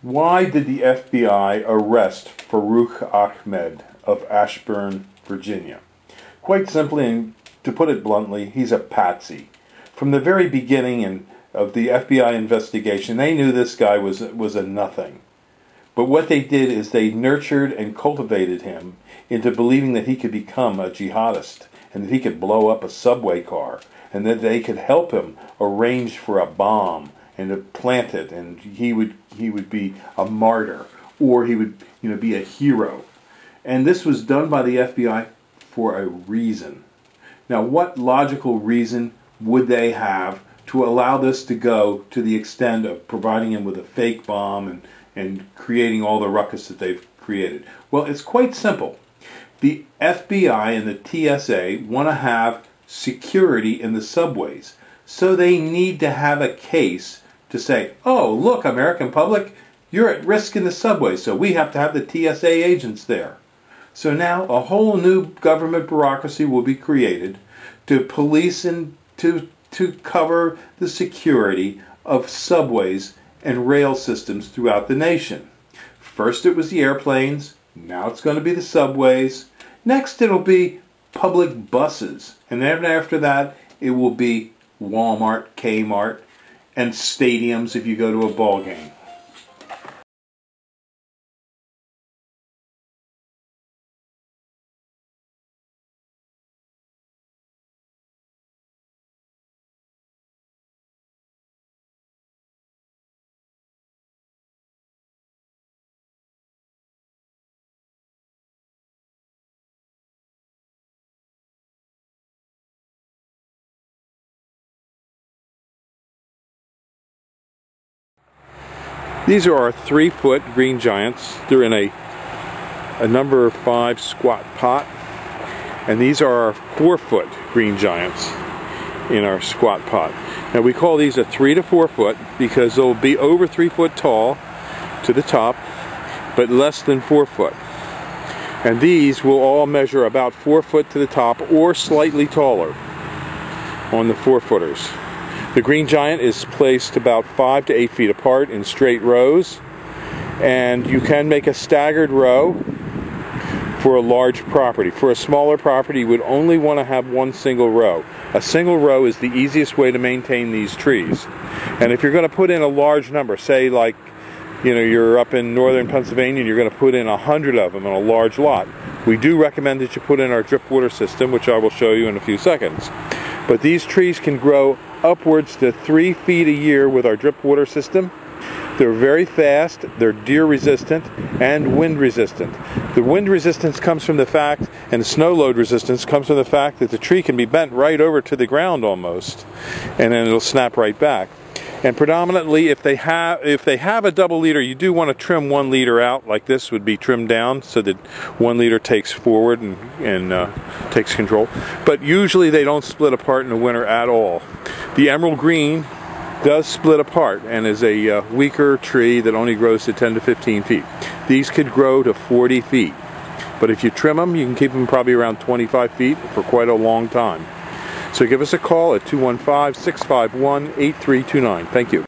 Why did the FBI arrest Farouk Ahmed of Ashburn, Virginia? Quite simply, and to put it bluntly, he's a patsy. From the very beginning of the FBI investigation, they knew this guy was a nothing. But what they did is they nurtured and cultivated him into believing that he could become a jihadist and that he could blow up a subway car and that they could help him arrange for a bomb and to plant it, and he would be a martyr, or he would be a hero. And this was done by the FBI for a reason. Now, what logical reason would they have to allow this to go to the extent of providing him with a fake bomb and creating all the ruckus that they've created? Well, it's quite simple. The FBI and the TSA want to have security in the subways, so they need to have a case to say, oh, look, American public, you're at risk in the subway, so we have to have the TSA agents there. So now a whole new government bureaucracy will be created to police and to cover the security of subways and rail systems throughout the nation. First it was the airplanes, now it's going to be the subways, next it'll be public buses, and then after that it will be Walmart, Kmart, and stadiums if you go to a ball game. These are our 3-foot green giants. They're in a number 5 squat pot. And these are our 4-foot green giants in our squat pot. Now we call these a 3 to 4 foot because they'll be over 3 foot tall to the top, but less than 4 foot. And these will all measure about 4 foot to the top or slightly taller on the 4-footers. The green giant is placed about 5 to 8 feet apart in straight rows, and you can make a staggered row for a large property. For a smaller property, you would only want to have one single row. A single row is the easiest way to maintain these trees. And if you're going to put in a large number, say like you're up in northern Pennsylvania and you're going to put in 100 of them on a large lot, we do recommend that you put in our drip water system, which I will show you in a few seconds. But these trees can grow upwards to 3 feet a year with our drip water system. They're very fast, they're deer resistant, and wind resistant. The wind resistance comes from the fact, and the snow load resistance comes from the fact that the tree can be bent right over to the ground almost, and then it'll snap right back. And predominantly, if they have a double leader, you do want to trim 1 leader out, like this would be trimmed down so that 1 leader takes forward and takes control. But usually they don't split apart in the winter at all. The emerald green does split apart and is a weaker tree that only grows to 10 to 15 feet. These could grow to 40 feet. But if you trim them, you can keep them probably around 25 feet for quite a long time. So give us a call at 215-651-8329. Thank you.